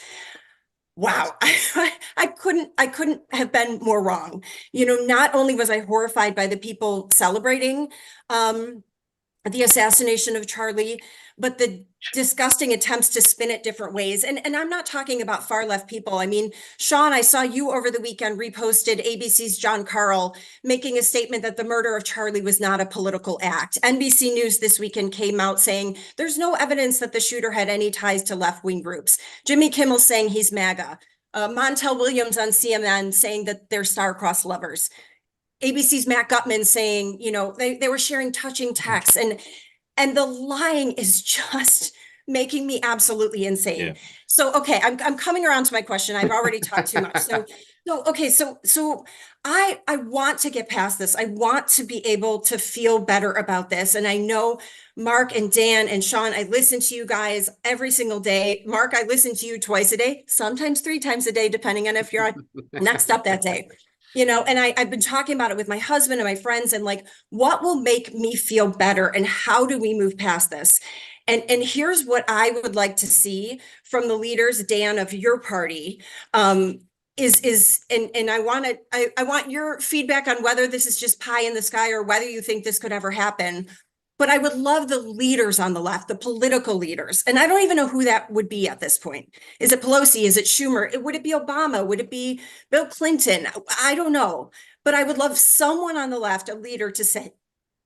Wow, I couldn't have been more wrong. You know, not only was I horrified by the people celebrating the assassination of Charlie, but the disgusting attempts to spin it different ways. And I'm not talking about far left people. I mean, Sean, I saw you over the weekend reposted ABC's John Carl making a statement that the murder of Charlie was not a political act. NBC News this weekend came out saying there's no evidence that the shooter had any ties to left-wing groups. Jimmy Kimmel saying he's MAGA. Montel Williams on CNN saying that they're star-crossed lovers. ABC's Matt Gutman saying, you know, they were sharing touching texts, and the lying is just making me absolutely insane. Yeah. So, okay, I'm coming around to my question. I've already talked too much. So I want to get past this. I want to be able to feel better about this. And I know Mark and Dan and Sean, I listen to you guys every single day. Mark, I listen to you twice a day, sometimes 3 times a day, depending on if you're next up that day. You know, and I've been talking about it with my husband and my friends, and like, what will make me feel better, and how do we move past this? And here's what I would like to see from the leaders, Dan, of your party, and I want your feedback on whether this is just pie in the sky or whether you think this could ever happen. But I would love the leaders on the left, the political leaders. And I don't even know who that would be at this point. Is it Pelosi? Is it Schumer? Would it be Obama? Would it be Bill Clinton? I don't know. But I would love someone on the left, a leader, to say,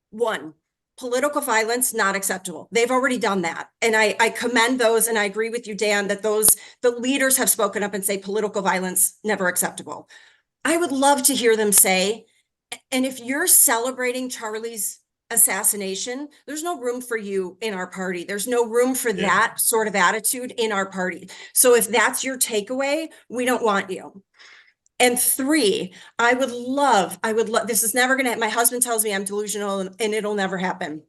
1, political violence, not acceptable. They've already done that. And I commend those. And I agree with you, Dan, that the leaders have spoken up and say political violence, never acceptable. I would love to hear them say, and if you're celebrating Charlie's assassination, there's no room for you in our party. There's no room for that sort of attitude in our party. So if that's your takeaway, we don't want you. And 3, I would love, this is never going to, my husband tells me I'm delusional and it'll never happen.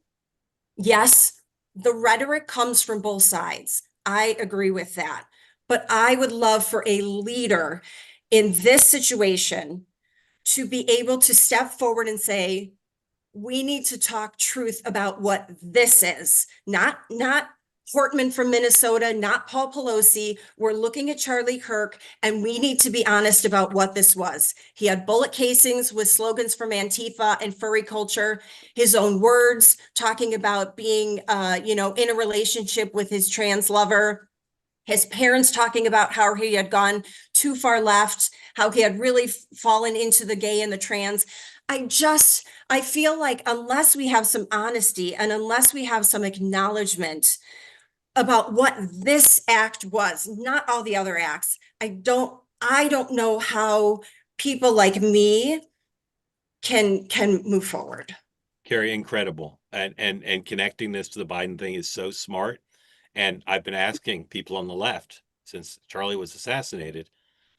Yes, the rhetoric comes from both sides. I agree with that. But I would love for a leader in this situation to be able to step forward and say, we need to talk truth about what this is. Not Portman from Minnesota, not Paul Pelosi. We're looking at Charlie Kirk, and we need to be honest about what this was. He had bullet casings with slogans from Antifa and furry culture, his own words, talking about being, in a relationship with his trans lover, his parents talking about how he had gone too far left, how he had really fallen into the gay and the trans. I feel like unless we have some honesty and unless we have some acknowledgement about what this act was, not all the other acts, I don't know how people like me can move forward. Carrie, incredible. and connecting this to the Biden thing is so smart. And I've been asking people on the left since Charlie was assassinated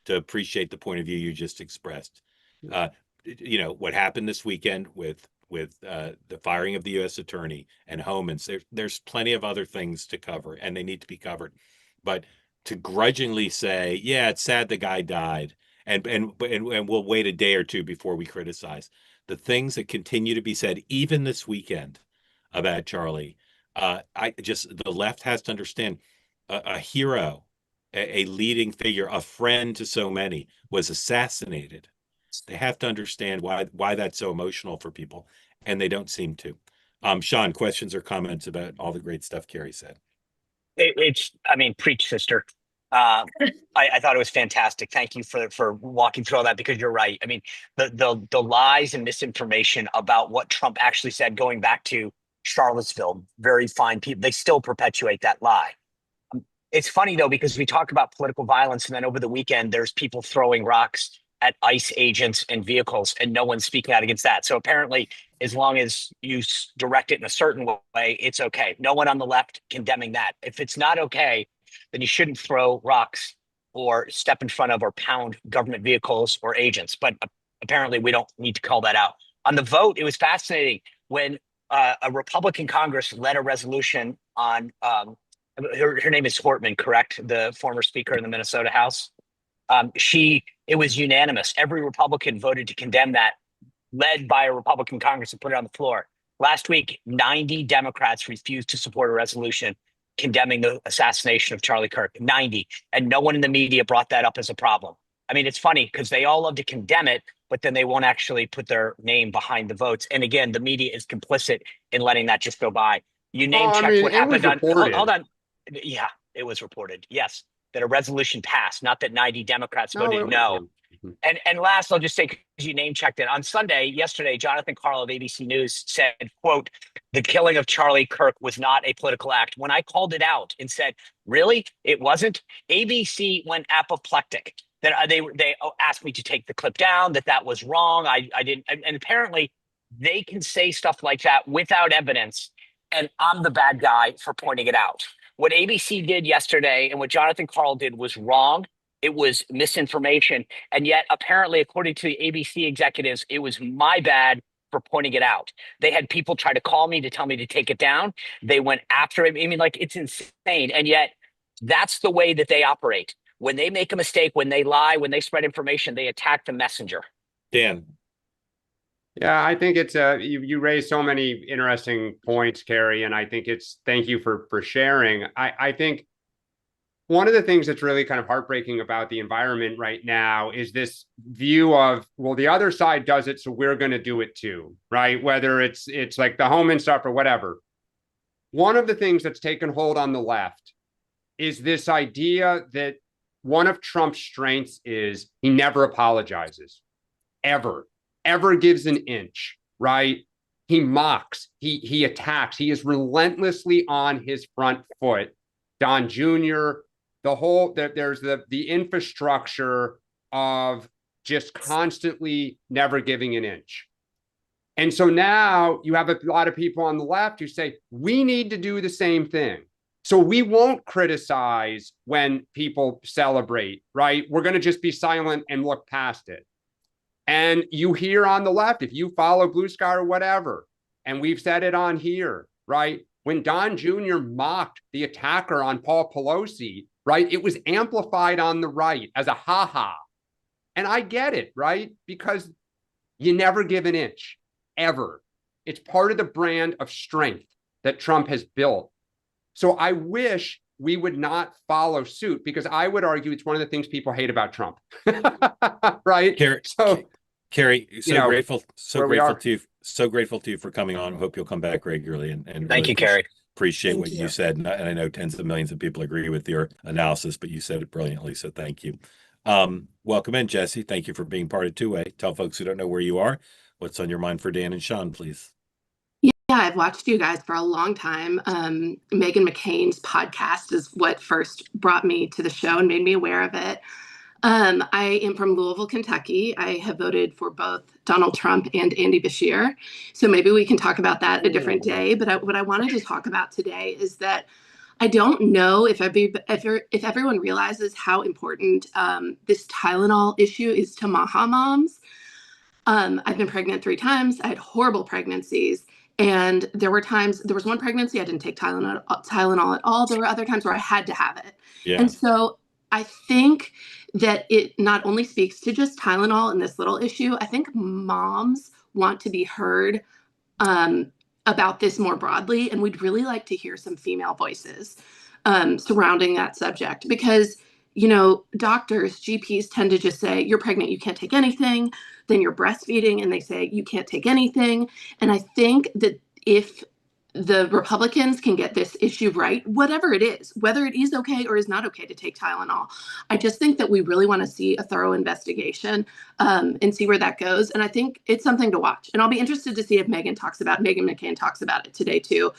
to appreciate the point of view you just expressed. What happened this weekend with the firing of the U.S. attorney and Homan. There's plenty of other things to cover, and they need to be covered. But to grudgingly say, yeah, it's sad the guy died, and we'll wait a day or two before we criticize the things that continue to be said, even this weekend, about Charlie. The left has to understand a hero, a leading figure, a friend to so many, was assassinated. They have to understand why that's so emotional for people, and they don't seem to. Sean, questions or comments about all the great stuff Carrie said? Preach, sister. I thought it was fantastic. Thank you for walking through all that, because you're right. I mean, the lies and misinformation about what Trump actually said, going back to Charlottesville, very fine people, they still perpetuate that lie. It's funny though, because we talk about political violence, and then over the weekend, there's people throwing rocks at ICE agents and vehicles, and no one's speaking out against that. So apparently, as long as you direct it in a certain way, it's okay. No one on the left condemning that. If it's not okay, then you shouldn't throw rocks or step in front of or pound government vehicles or agents. But apparently, we don't need to call that out. On the vote, it was fascinating when a Republican Congress led a resolution on, her name is Hortman, correct? The former Speaker in the Minnesota House. It was unanimous. Every Republican voted to condemn that, led by a Republican Congress, and put it on the floor. Last week, 90 Democrats refused to support a resolution condemning the assassination of Charlie Kirk. 90. And no one in the media brought that up as a problem. I mean, it's funny because they all love to condemn it, but then they won't actually put their name behind the votes. And again, the media is complicit in letting that just go by. You name checked what happened on. Hold on. Yeah, it was reported. Yes, that a resolution passed, not that 90 Democrats voted no. And last, I'll just say, because you name checked it, on yesterday, Jonathan Karl of ABC News said, quote, "The killing of Charlie Kirk was not a political act." When I called it out and said, really, it wasn't, ABC went apoplectic. That they asked me to take the clip down, that was wrong. I didn't. And apparently they can say stuff like that without evidence. And I'm the bad guy for pointing it out. What ABC did yesterday and what Jonathan Karl did was wrong. It was misinformation. And yet, apparently, according to the ABC executives, it was my bad for pointing it out. They had people try to call me to tell me to take it down. They went after it. I mean, like, it's insane. And yet, that's the way that they operate. When they make a mistake, when they lie, when they spread information, they attack the messenger. Dan. Yeah, I think it's you raised so many interesting points, Carrie, and I think thank you for sharing. I think one of the things that's really kind of heartbreaking about the environment right now is this view of, well, the other side does it, so we're going to do it too, right? Whether it's like the Homan stuff or whatever. One of the things that's taken hold on the left is this idea that one of Trump's strengths is he never apologizes, ever gives an inch, right? He mocks, he attacks, he is relentlessly on his front foot. Don Jr., there's the infrastructure of just constantly never giving an inch. And so now you have a lot of people on the left who say, we need to do the same thing. So we won't criticize when people celebrate, right? We're going to just be silent and look past it. And you hear on the left, if you follow Blue Sky or whatever, and we've said it on here, right? When Don Jr. mocked the attacker on Paul Pelosi, right? It was amplified on the right as a ha-ha. And I get it, right? Because you never give an inch, ever. It's part of the brand of strength that Trump has built. So I wish we would not follow suit, because I would argue it's one of the things people hate about Trump, right? Carrie, grateful to you for coming on. I hope you'll come back regularly. And thank really you, Carrie. Appreciate what you said. And I know tens of millions of people agree with your analysis, but you said it brilliantly. So thank you. Welcome in, Jesse. Thank you for being part of Two Way. Tell folks who don't know where you are, what's on your mind for Dan and Sean, please. Yeah, I've watched you guys for a long time. Meghan McCain's podcast is what first brought me to the show and made me aware of it. I am from Louisville, Kentucky. I have voted for both Donald Trump and Andy Bashir. So maybe we can talk about that a different day. But what I wanted to talk about today is that I don't know if everyone realizes how important this Tylenol issue is to MAHA moms. I've been pregnant 3 times. I had horrible pregnancies. And there was one pregnancy I didn't take Tylenol at all. There were other times where I had to have it. Yeah. And so I think that it not only speaks to just Tylenol and this little issue, I think moms want to be heard about this more broadly. And we'd really like to hear some female voices surrounding that subject because, doctors, GPs tend to just say, you're pregnant, you can't take anything. Then you're breastfeeding and they say, you can't take anything. And I think that if the Republicans can get this issue right, whatever it is, whether it is okay or is not okay to take Tylenol, I just think that we really want to see a thorough investigation and see where that goes. And I think it's something to watch. And I'll be interested to see if Meghan McCain talks about it today too,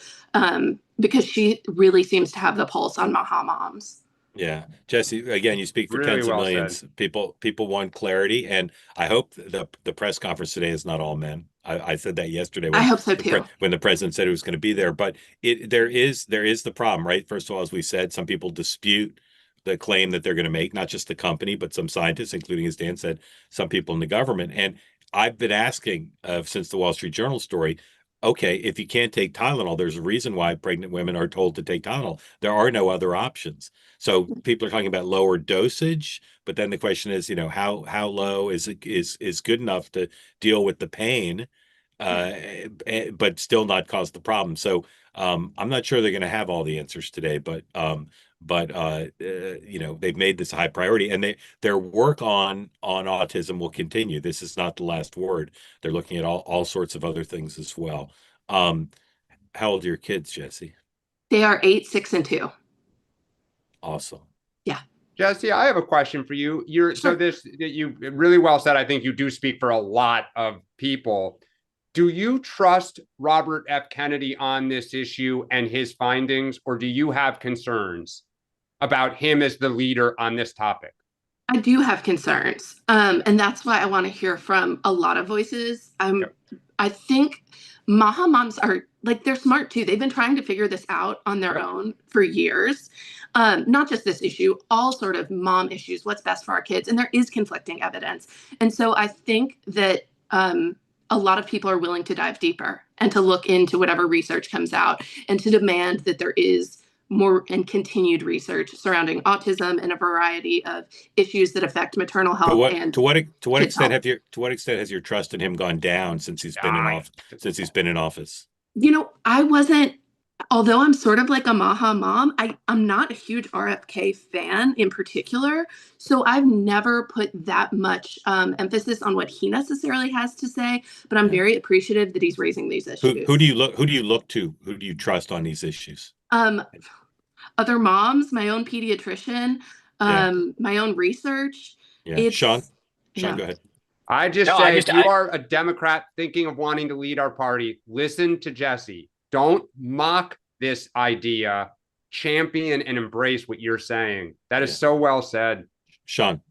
because she really seems to have the pulse on MAHA moms. Yeah, Jesse, again, you speak for Really tens of well millions. said. People want clarity, and I hope the press conference today is not all men. I said that yesterday. I hope so too. When the president said he was going to be there, but there is the problem, right? First of all, as we said, some people dispute the claim that they're going to make, not just the company, but some scientists, including, as Dan said, some people in the government. And I've been asking since the Wall Street Journal story. Okay, if you can't take Tylenol, there's a reason why pregnant women are told to take Tylenol. There are no other options. So people are talking about lower dosage, but then the question is, how low is good enough to deal with the pain, but still not cause the problem. So I'm not sure they're going to have all the answers today, but they've made this a high priority, and their work on autism will continue. This is not the last word. They're looking at all sorts of other things as well. How old are your kids, Jesse? They are 8, 6, and 2. Awesome. Yeah. Jesse, I have a question for you. You really well said. I think you do speak for a lot of people. Do you trust Robert F. Kennedy on this issue and his findings, or do you have concerns about him as the leader on this topic? I do have concerns. And that's why I want to hear from a lot of voices. I think MAHA moms are they're smart too. They've been trying to figure this out on their own for years. Not just this issue, all sort of mom issues, what's best for our kids. And there is conflicting evidence. And so I think that a lot of people are willing to dive deeper and to look into whatever research comes out and to demand that there is more and continued research surrounding autism and a variety of issues that affect maternal health. To what extent has your trust in him gone down since he's been in office? I wasn't. Although I'm sort of like a MAHA mom, I'm not a huge RFK fan in particular. So I've never put that much emphasis on what he necessarily has to say, but I'm very appreciative that he's raising these issues. Who do you look to? Who do you trust on these issues? Other moms, my own pediatrician, my own research. Yeah. Sean, go ahead. If you are a Democrat thinking of wanting to lead our party, listen to Jesse. Don't mock this idea. Champion and embrace what you're saying. That is so well said. Sean.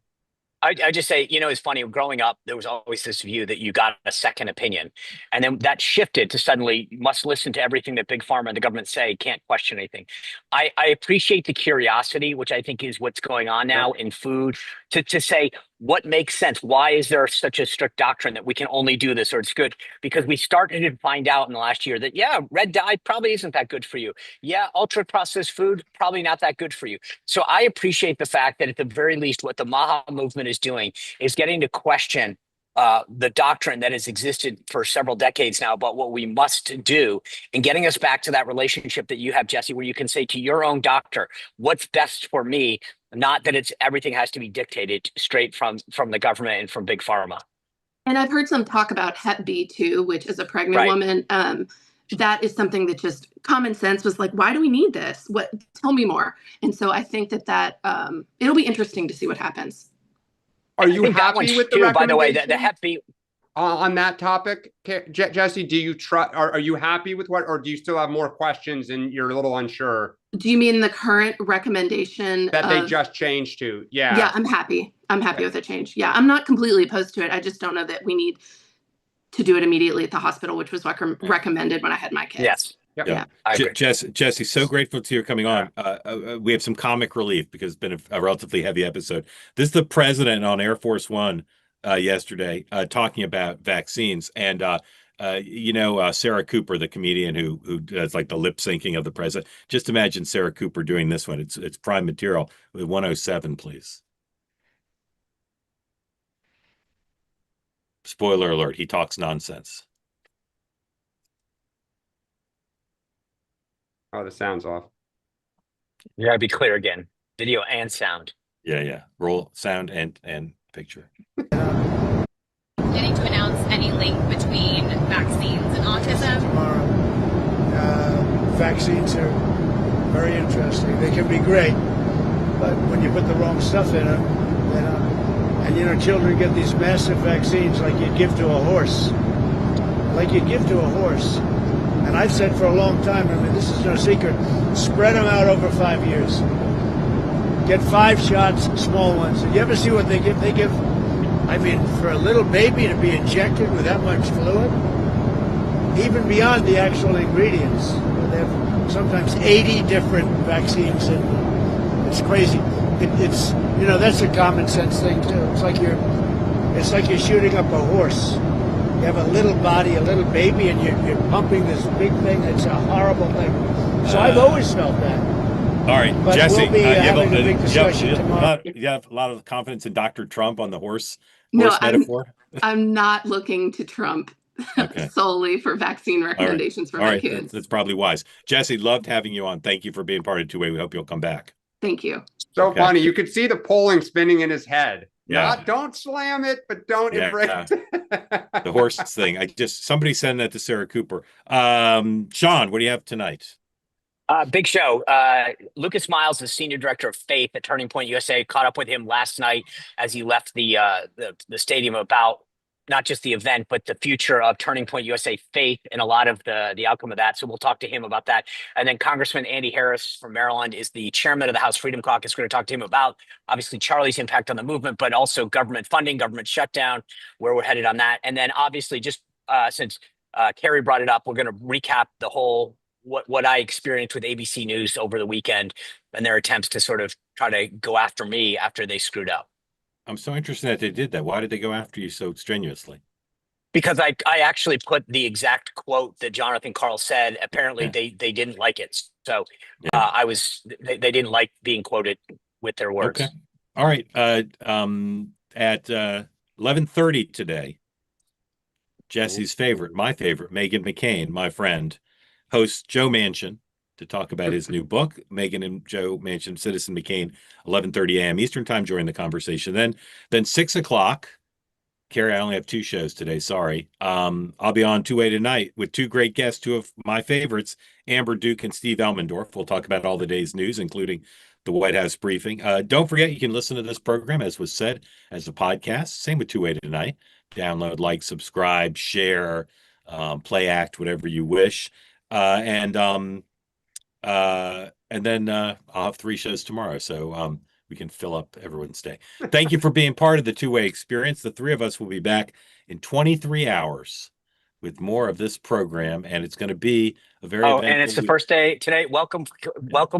I just say, it's funny. Growing up, there was always this view that you got a second opinion. And then that shifted to suddenly you must listen to everything that Big Pharma and the government say, can't question anything. I appreciate the curiosity, which I think is what's going on now in food, to say what makes sense. Why is there such a strict doctrine that we can only do this or it's good? Because we started to find out in the last year that, red dye probably isn't that good for you. Yeah, ultra processed food, probably not that good for you. So I appreciate the fact that at the very least, what the MAHA movement is doing is getting to question the doctrine that has existed for several decades now about what we must do and getting us back to that relationship that you have, Jesse, where you can say to your own doctor, what's best for me, not that everything has to be dictated straight from the government and from Big Pharma. And I've heard some talk about Hep B too, which is a pregnant woman. That is something that just common sense was like, why do we need this? Tell me more. And so I think that it'll be interesting to see what happens. Are you happy with the recommendation? By the way, the Hep B on that topic, Jesse? Do you try? Are you happy with or do you still have more questions and you're a little unsure? Do you mean the current recommendation that they just changed to? Yeah. Yeah, I'm happy. I'm happy with the change. Yeah, I'm not completely opposed to it. I just don't know that we need to do it immediately at the hospital, which was recommended when I had my kids. Yes. Yeah. I agree. Jesse, so grateful to you coming on. We have some comic relief because it's been a relatively heavy episode. This is the president on Air Force One yesterday talking about vaccines. And Sarah Cooper, the comedian who does like the lip syncing of the president. Just imagine Sarah Cooper doing this one. It's prime material. With 107, please. Spoiler alert, he talks nonsense. Oh, the sound's off. You gotta be clear again. Video and sound. Yeah. Roll sound and picture. Getting to announce any link between vaccines and autism? Tomorrow. Vaccines are very interesting. They can be great, but when you put the wrong stuff in them, and children get these massive vaccines like you'd give to a horse. And I've said for a long time, I mean, this is no secret, spread them out over 5 years. Get 5 shots, small ones. Did you ever see what they give? They give, I mean, for a little baby to be injected with that much fluid, even beyond the actual ingredients. They have sometimes 80 different vaccines in them. It's crazy. It's that's a common sense thing too. It's like you're shooting up a horse. You have a little body, a little baby, and you're pumping this big thing. It's a horrible thing. So I've always felt that. All right, but Jesse, we'll be having a big discussion tomorrow. You have a lot of confidence in Dr. Trump on the horse metaphor? I'm not looking to Trump okay. solely for vaccine recommendations for my kids. That's probably wise. Jesse, loved having you on. Thank you for being part of Two Way. We hope you'll come back. Thank you. So funny. You could see the polling spinning in his head. Yeah. Don't slam it, but don't embrace it. The horse thing. Somebody send that to Sarah Cooper. Sean, what do you have tonight? Big show. Lucas Miles, the senior director of faith at Turning Point USA, caught up with him last night as he left the stadium about not just the event, but the future of Turning Point USA faith and a lot of the outcome of that. So we'll talk to him about that. And then Congressman Andy Harris from Maryland is the chairman of the House Freedom Caucus. We're going to talk to him about obviously Charlie's impact on the movement, but also government funding, government shutdown, where we're headed on that. And then obviously just since Carrie brought it up, we're going to recap the whole what I experienced with ABC News over the weekend and their attempts to sort of try to go after me after they screwed up. I'm so interested that they did that. Why did they go after you so strenuously? Because I actually put the exact quote that Jonathan Karl said. Apparently they didn't like it. So they didn't like being quoted with their words. Okay. All right. At 11:30 today, Jesse's favorite, my favorite, Meghan McCain, my friend, hosts Joe Manchin to talk about his new book. Meghan and Joe Manchin, Citizen McCain, 11:30 a.m. Eastern time during the conversation. Then 6 o'clock. Carrie, I only have 2 shows today. Sorry. I'll be on 2A tonight with 2 great guests, 2 of my favorites, Amber Duke and Steve Elmendorf. We'll talk about all the day's news, including the White House briefing. Don't forget, you can listen to this program, as was said, as a podcast. Same with 2A tonight. Download, like, subscribe, share, play act, whatever you wish. And then I'll have 3 shows tomorrow. So we can fill up everyone's day. Thank you for being part of the 2-Way experience. The 3 of us will be back in 23 hours with more of this program, and it's going to be a very and it's the first day today. Welcome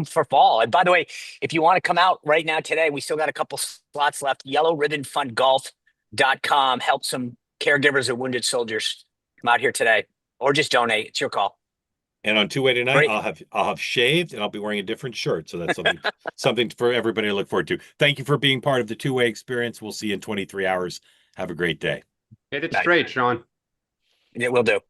for fall. And by the way, if you want to come out right now today, we still got a couple slots left. YellowRibbonFundGolf.com. Help some caregivers of wounded soldiers. Come out here today, or just donate. It's your call. And on 2-Way tonight, I'll have shaved and I'll be wearing a different shirt. So that's something for everybody to look forward to. Thank you for being part of the 2-Way experience. We'll see you in 23 hours. Have a great day. Hit it straight, Sean. It will do.